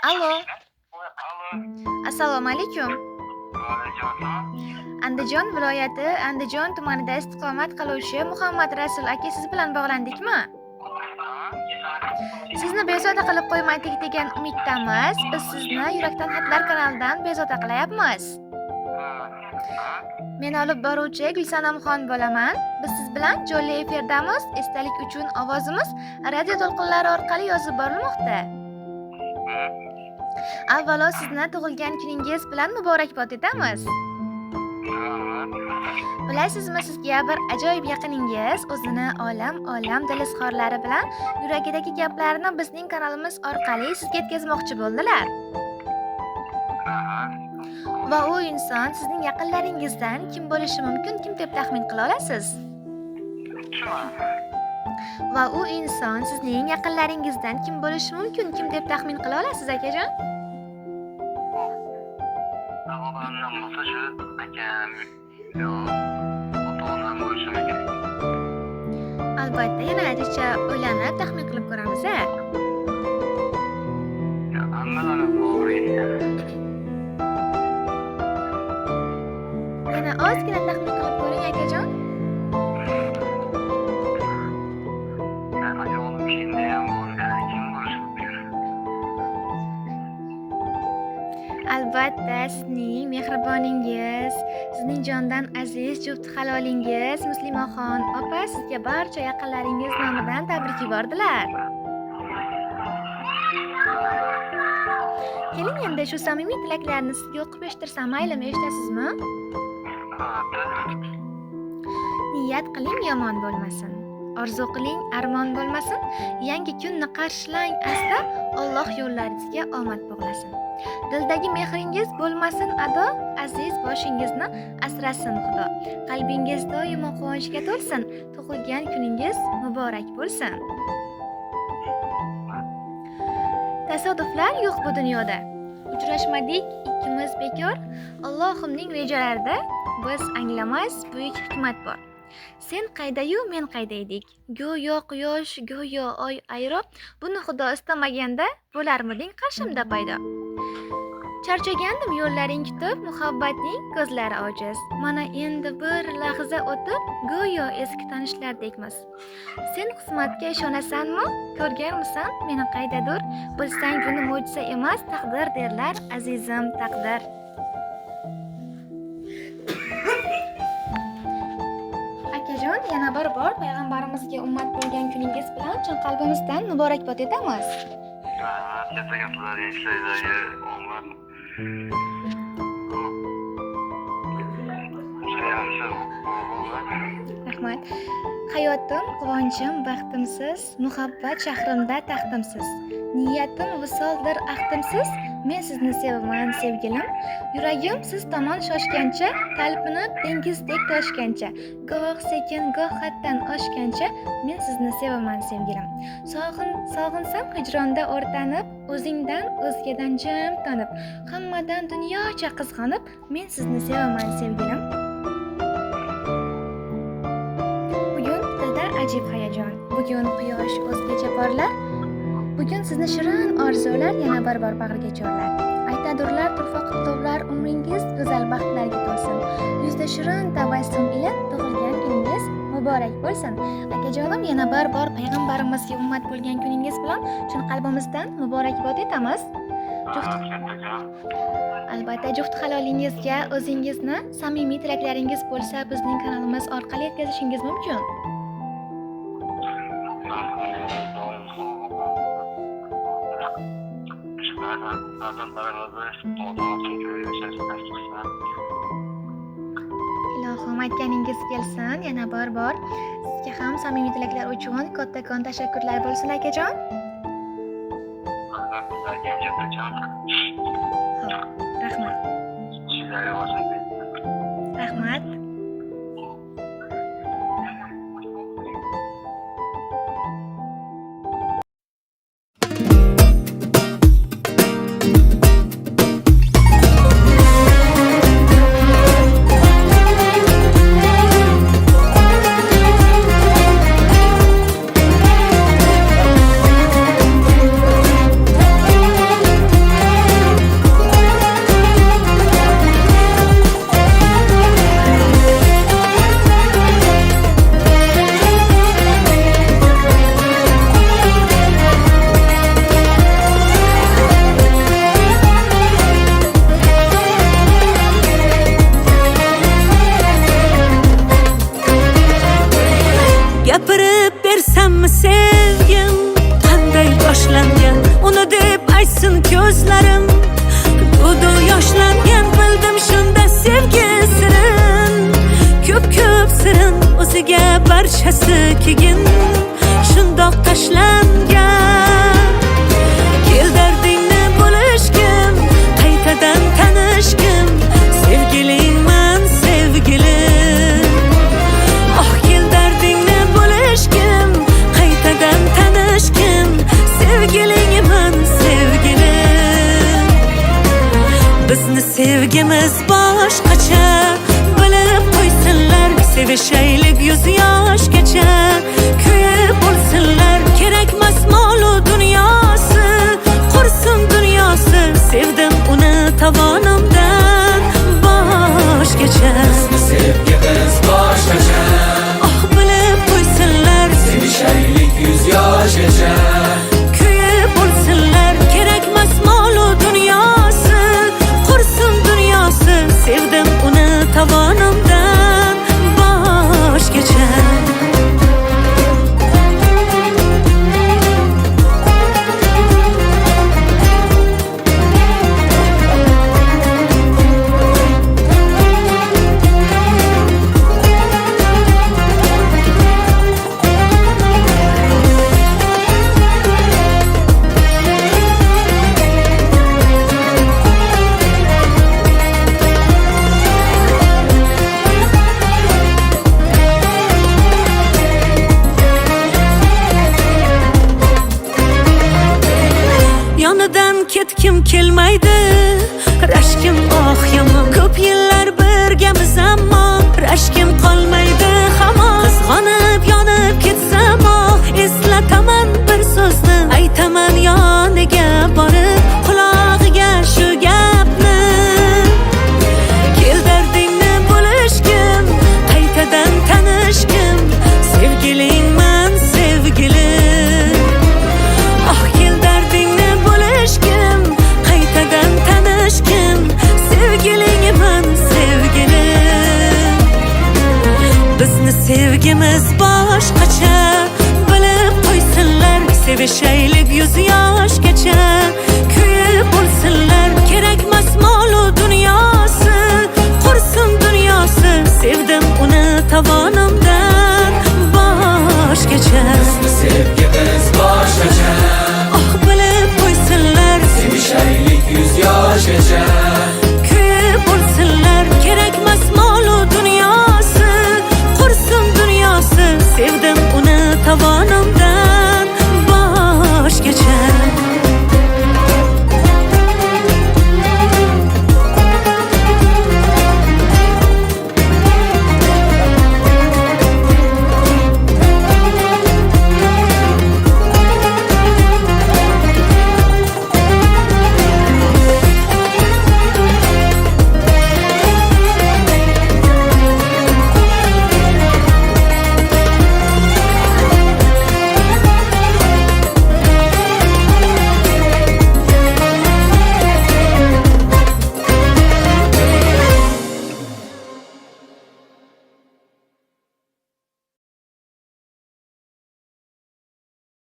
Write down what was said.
Allo, Allo. assalomu alaykum. Vaalaykum. Andijon viloyati Andijon tumanida istiqomat qiluvchi Muhammad Rasul aka siz bilan bog'landikmi? Sizni bezovta qilib qo'ymaydik degan umiddamiz. Biz sizni Yurakdan xatlar kanalidan bezovta qilyapmiz. Men olib boruvchi Gulsanamxon bo'laman. Biz siz bilan jonli efirdamiz. Esdalik uchun ovozimiz radio to'lqinlari orqali yozib borilmoqda. Avvalo sizni tug'ilgan kuningiz bilan muborakbod etamiz. Bilasizmi, sizga bir ajoyib yaqiningiz o'zini olam dil izhorlari bilan yuragidagi gaplarni bizning kanalimiz orqali sizga yetkazmoqchi bo'ldilar. Va u inson sizning yaqinlaringizdan kim bo'lishi mumkin, kim deb taxmin qila olasiz? Va u inson sizning yaqinlaringizdan kim bo'lishi mumkin, kim deb taxmin qila olasiz, akajon? O'g'limdan bo'lsa shu akam yo ota-onam bo'lishi mumkin. Albatta, yana ancha o'ylanib taxmin qilib ko'ramiz-a. Hammalari bor endi. Yana ozgina taxmin qilib ko'ring, akajon. Ayolim kiyimda ham bo'lgan, kim bo'lishi mumkin? Albatta, sizning mehriboningiz, sizning jondan aziz juft halolingiz Muslimaxon opa sizga barcha yaqinlaringiz nomidan tabrik yubordilar. Keling endi shu samimiy tilaklarni sizga o'qib eshittirsam maylimi, eshitasizmi? Niyat qiling yomon bo'lmasin. Orzu qiling armon bo'lmasin. Yangi kunni qarshilang asta, Alloh yo'llaringizga omad bog'lasin. Dildagi mehringiz bo'lmasin ado, aziz boshingizni asrasin Xudo. Qalbingiz doimo quvonchga to'lsin. Tug'ilgan kuningiz muborak bo'lsin. Tasodiflar yo'q bu dunyoda. Uchrashmadik ikkimiz bekor. Allohimning rejalarida biz anglamas buyuk hikmat bor. Sen qaydayu men qayda edik. Go'yo quyosh, go'yo oy ayro. Buni Xudo istamaganda bo'larmiding qarshimda paydo. Charchagandim yo'llaring kutib, muhabbatning ko'zlari ojiz. Mana endi bir lahza o'tib, go'yo eski tanishlardekmiz. Sen qismatga ishonasanmi? Ko'rganmisan meni qaydadir? Bilsang buni mo'jiza emas, taqdir derlar, azizim taqdir. Akajon, yana bir bor payg'ambarimizga ummat bo'lgan kuningiz bilan chin qalbimizdan muborakbod etamiz. Katta-kattalar ishlaydi, omad. Rahmat. Hayotim, quvonchim, baxtimsiz, muhabbat shahrimda taxtimsiz. Niyatim visoldir ahdimsiz, men sizni sevaman sevgilim. Yuragim siz tomon shoshgancha, talpinib dengizdek toshgancha, goh sekin, goh haddan oshgancha, men sizni sevaman sevgilim. Sog'insam hijronda o'rtanib, o'zingdan o'zgadan jim tonib, hammadan dunyocha qizg'anib, men sizni sevaman sevgilim. Bugun tilda ajib hayajon, bugun quyosh o'zgacha porlar, bugun sizni shirin orzular yana bir bor bag'riga chorlar. Aytadurlar turfa qutlug'lar, umringiz go'zal baxtlarga to'lsin. Yuzda shirin tabassum ila tug'ilgan kuningiz muborak bo'lsin. Akajonim, yana bir bor payg'ambarimizga ummat bo'lgan kuningiz bilan chin qalbimizdan muborakbod etamiz. Albatta, juft halolingizga o'zingizni samimiy tilaklaringiz bo'lsa bizning kanalimiz orqali yetkazishingiz mumkin. Ilohim aytganingiz kelsin. Yana bir bor sizga ham samimiy tilaklar uchun kattakon tashakkurlar bo'lsin, akajon. Rahmat. Rahmat. sevgimiz boshqacha bilib qo'ysinlar, sevishaylik 100 yoshgacha. Kuyib bo'lsinlar, kerakmas mol-u dunyosi, qursin dunyosi, sevdim uni tovonimdan boshgacha. Sevgimiz boshqacha, Bilib qo'ysinlar, sevishaylik 100 yoshgacha. kuyib bo'lsinlar, kerakmas mol-u dunyosi, qursin dunyosi, sevdim uni tovonimdan boshgacha. Yonidan ketkim kelmaydi, rashkim yomon. Ko'p yillar birgamiz ammo rashkim qolmaydi hamon. Qizg'onib yonib ketsam, eslataman bir so'zni, aytaman yoniga borib qulog'iga shu gapni. Kel dardingni bo'lishgim, qaytadan tanishgim, sevgilingman sevgilim. Kel dardingni bo'lishgim, qaytadan tanishgim, sevgilingman sevgilim. Bizni sevgimiz boshqacha bilib qo'ysinlar, sevishaylik 100 yoshgacha. Kuyib bo'lsinlar, kerakmas mol-u dunyosi, qursin dunyosi, sevdim uni tovon